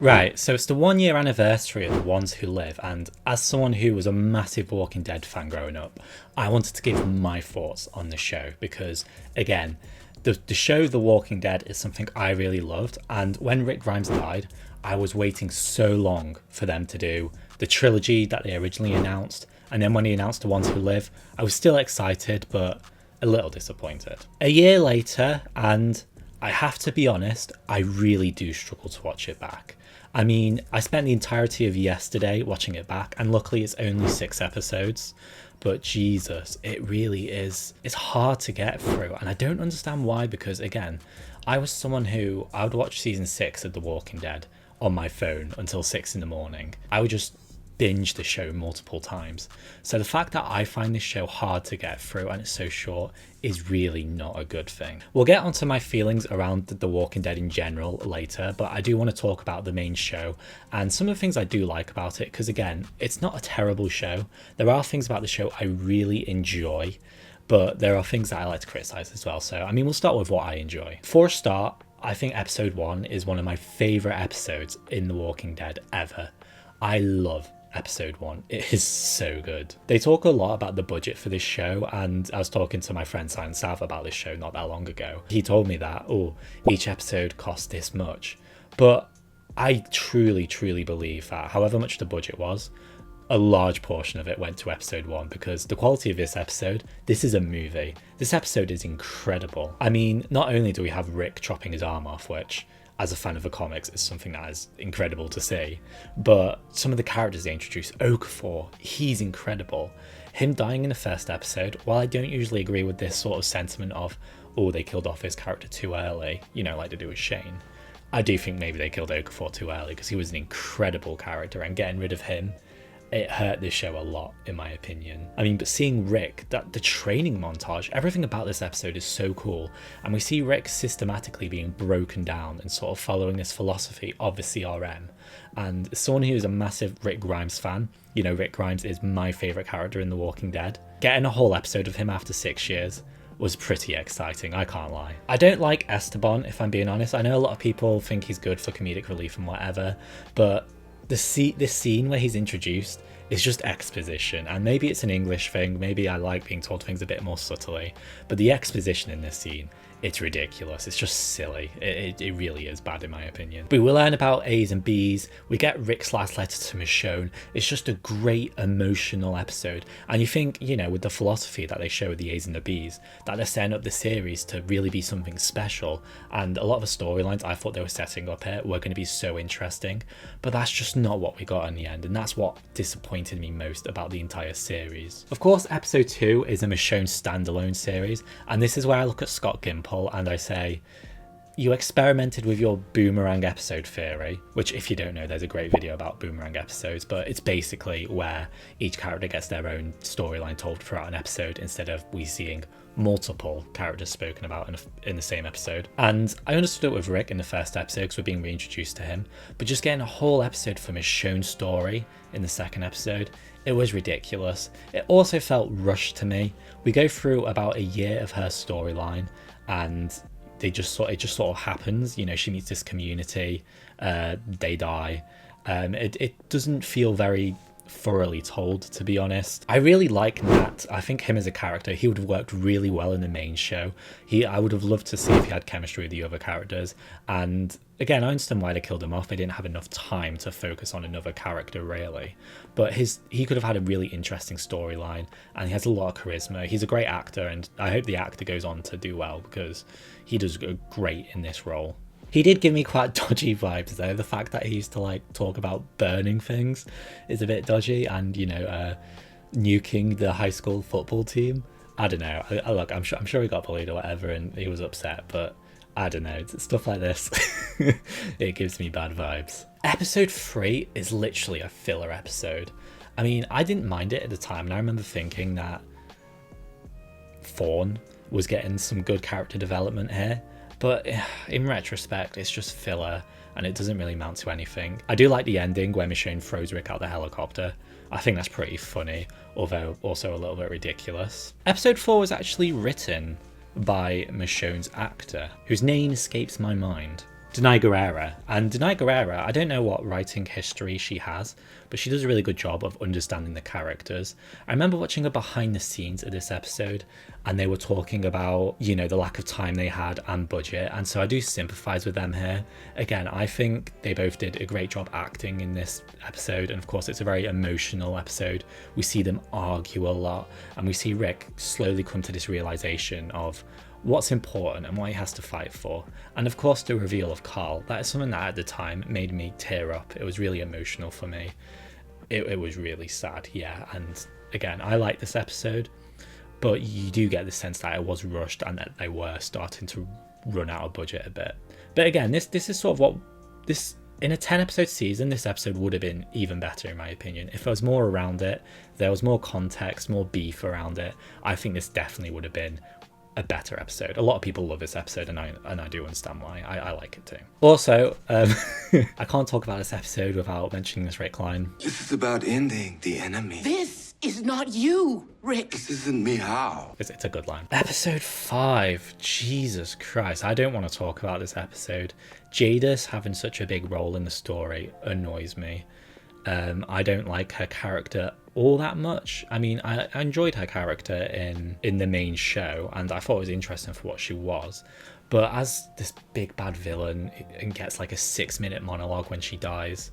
Right, so it's the 1 year anniversary of The Ones Who Live, and as someone who was a massive Walking Dead fan growing up, I wanted to give my thoughts on the show because, again, the show The Walking Dead is something I really loved, and when Rick Grimes died, I was waiting so long for them to do the trilogy that they originally announced, and then when he announced The Ones Who Live, I was still excited, but a little disappointed. A year later, and I have to be honest, I really do struggle to watch it back. I mean, I spent the entirety of yesterday watching it back, and luckily it's only 6 episodes. But Jesus, it really is. It's hard to get through, and I don't understand why. Because again, I was someone who I would watch season 6 of The Walking Dead on my phone until 6 in the morning. I would just binge the show multiple times. So the fact that I find this show hard to get through and it's so short is really not a good thing. We'll get onto my feelings around The Walking Dead in general later, but I do want to talk about the main show and some of the things I do like about it, because again, it's not a terrible show. There are things about the show I really enjoy, but there are things that I like to criticize as well. So I mean, we'll start with what I enjoy. For a start, I think episode 1 is one of my favorite episodes in The Walking Dead ever. I love episode 1. It is so good. They talk a lot about the budget for this show, and I was talking to my friend Simon South about this show not that long ago. He told me that, each episode costs this much. But I truly believe that however much the budget was, a large portion of it went to episode 1, because the quality of this episode, this is a movie. This episode is incredible. I mean, not only do we have Rick chopping his arm off, which as a fan of the comics, it's something that is incredible to see. But some of the characters they introduce, Okafor, he's incredible. Him dying in the first episode, while I don't usually agree with this sort of sentiment of, they killed off his character too early, like they do with Shane, I do think maybe they killed Okafor too early, because he was an incredible character, and getting rid of him, it hurt this show a lot, in my opinion. I mean, but seeing Rick, the training montage, everything about this episode is so cool. And we see Rick systematically being broken down and sort of following this philosophy of the CRM. And someone who is a massive Rick Grimes fan, Rick Grimes is my favourite character in The Walking Dead. Getting a whole episode of him after 6 years was pretty exciting, I can't lie. I don't like Esteban, if I'm being honest. I know a lot of people think he's good for comedic relief and whatever, but this scene where he's introduced is just exposition, and maybe it's an English thing, maybe I like being told things a bit more subtly, but the exposition in this scene, it's ridiculous. It's just silly. It really is bad in my opinion. We will learn about A's and B's. We get Rick's last letter to Michonne. It's just a great emotional episode. And you think, with the philosophy that they show with the A's and the B's, that they're setting up the series to really be something special. And a lot of the storylines I thought they were setting up here were going to be so interesting. But that's just not what we got in the end. And that's what disappointed me most about the entire series. Of course, episode 2 is a Michonne standalone series. And this is where I look at Scott Gimple and I say, you experimented with your boomerang episode theory, which if you don't know, there's a great video about boomerang episodes, but it's basically where each character gets their own storyline told throughout an episode instead of we seeing multiple characters spoken about in the same episode. And I understood it with Rick in the first episode because we're being reintroduced to him, but just getting a whole episode from his shown story in the second episode, it was ridiculous. It also felt rushed to me. We go through about a year of her storyline, and it just sort of happens. She meets this community, they die. It doesn't feel very thoroughly told, to be honest. I really like Nat. I think him as a character, he would have worked really well in the main show. I would have loved to see if he had chemistry with the other characters. And again, I understand why they killed him off. They didn't have enough time to focus on another character, really. But he could have had a really interesting storyline, and he has a lot of charisma. He's a great actor, and I hope the actor goes on to do well, because he does great in this role. He did give me quite dodgy vibes though. The fact that he used to talk about burning things is a bit dodgy, and nuking the high school football team. I don't know. Look, I'm sure he got bullied or whatever, and he was upset, but I don't know. Stuff like this, it gives me bad vibes. Episode 3 is literally a filler episode. I mean, I didn't mind it at the time, and I remember thinking that Thorne was getting some good character development here. But in retrospect, it's just filler, and it doesn't really amount to anything. I do like the ending where Michonne throws Rick out the helicopter. I think that's pretty funny, although also a little bit ridiculous. Episode 4 was actually written by Michonne's actor, whose name escapes my mind. Denai Guerrera. And Denai Guerrera, I don't know what writing history she has, but she does a really good job of understanding the characters. I remember watching a behind the scenes of this episode, and they were talking about, you know, the lack of time they had and budget, and so I do sympathise with them here. Again, I think they both did a great job acting in this episode, and of course it's a very emotional episode. We see them argue a lot, and we see Rick slowly come to this realisation of what's important and what he has to fight for. And of course the reveal of Carl, that is something that at the time made me tear up. It was really emotional for me. It was really sad, yeah. And again, I like this episode, but you do get the sense that it was rushed and that they were starting to run out of budget a bit. But again, this is sort of what this, in a 10 episode season, this episode would have been even better in my opinion. If there was more around it, there was more context, more beef around it, I think this definitely would have been a better episode. A lot of people love this episode, and I do understand why. I like it too. Also, I can't talk about this episode without mentioning this Rick line. This is about ending the enemy. This is not you, Rick. This isn't me. How? It's a good line. Episode 5. Jesus Christ. I don't want to talk about this episode. Jadis having such a big role in the story annoys me. I don't like her character all that much. I mean, I enjoyed her character in the main show, and I thought it was interesting for what she was. But as this big bad villain and gets like a 6-minute monologue when she dies,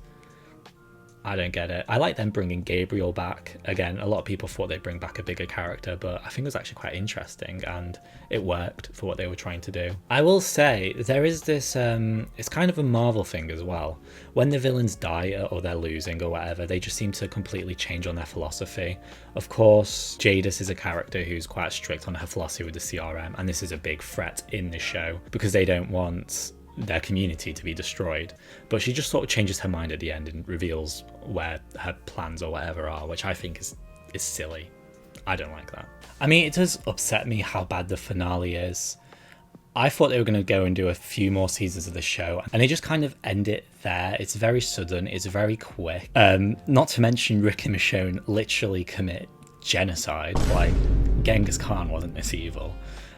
I don't get it. I like them bringing Gabriel back. Again, a lot of people thought they'd bring back a bigger character, but I think it was actually quite interesting and it worked for what they were trying to do. I will say there is this, it's kind of a Marvel thing as well. When the villains die or they're losing or whatever, they just seem to completely change on their philosophy. Of course, Jadis is a character who's quite strict on her philosophy with the CRM, and this is a big threat in the show because they don't want their community to be destroyed. But she just sort of changes her mind at the end and reveals where her plans or whatever are, which I think is silly. I don't like that. I mean, it does upset me how bad the finale is. I thought they were going to go and do a few more seasons of the show, and they just kind of end it there. It's very sudden, it's very quick. Not to mention Rick and Michonne literally commit genocide. Like, Genghis Khan wasn't this evil.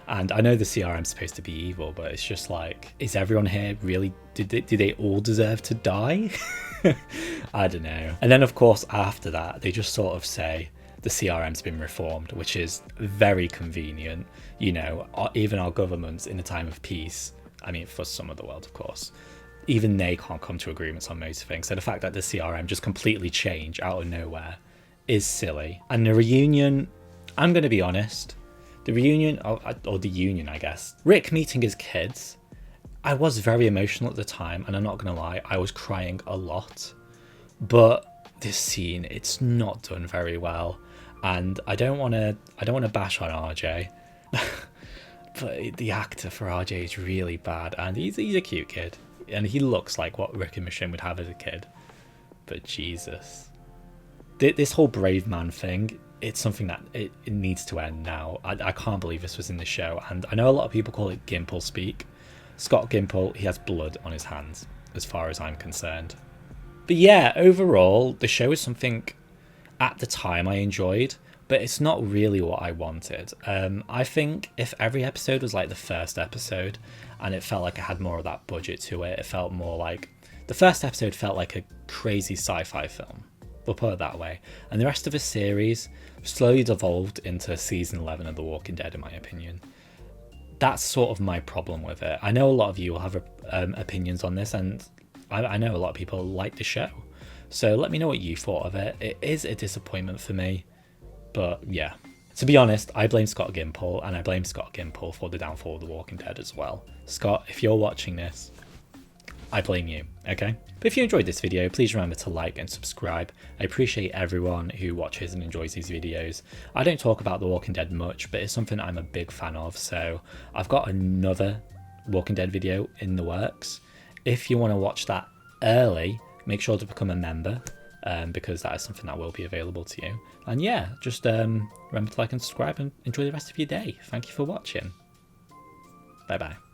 And I know the CRM's supposed to be evil, but it's just like, is everyone here really, do they all deserve to die? I don't know. And then of course after that, they just sort of say the CRM's been reformed, which is very convenient. You know, even our governments in a time of peace, I mean for some of the world of course, even they can't come to agreements on most things. So the fact that the CRM just completely change out of nowhere is silly. And the reunion, I'm going to be honest, the reunion, or the union I guess, Rick meeting his kids, I was very emotional at the time, and I'm not going to lie, I was crying a lot. But this scene, it's not done very well, and I don't want to bash on RJ, but the actor for RJ is really bad, and he's a cute kid, and he looks like what Rick and Michonne would have as a kid. But Jesus, this whole brave man thing, it's something that it needs to end now. I can't believe this was in the show, and I know a lot of people call it Gimple speak. Scott Gimple, he has blood on his hands, as far as I'm concerned. But yeah, overall, the show is something at the time I enjoyed, but it's not really what I wanted. I think if every episode was like the first episode, and it felt like it had more of that budget to it, it felt more like, the first episode felt like a crazy sci-fi film. We'll put it that way. And the rest of the series slowly devolved into season 11 of The Walking Dead, in my opinion. That's sort of my problem with it. I know a lot of you will have opinions on this, and I know a lot of people like the show. So let me know what you thought of it. It is a disappointment for me, but yeah. To be honest, I blame Scott Gimple, and I blame Scott Gimple for the downfall of The Walking Dead as well. Scott, if you're watching this, I blame you, okay? But if you enjoyed this video, please remember to like and subscribe. I appreciate everyone who watches and enjoys these videos. I don't talk about The Walking Dead much, but it's something I'm a big fan of, so I've got another Walking Dead video in the works. If you want to watch that early, make sure to become a member, because that is something that will be available to you. And yeah, just remember to like and subscribe, and enjoy the rest of your day. Thank you for watching. Bye bye.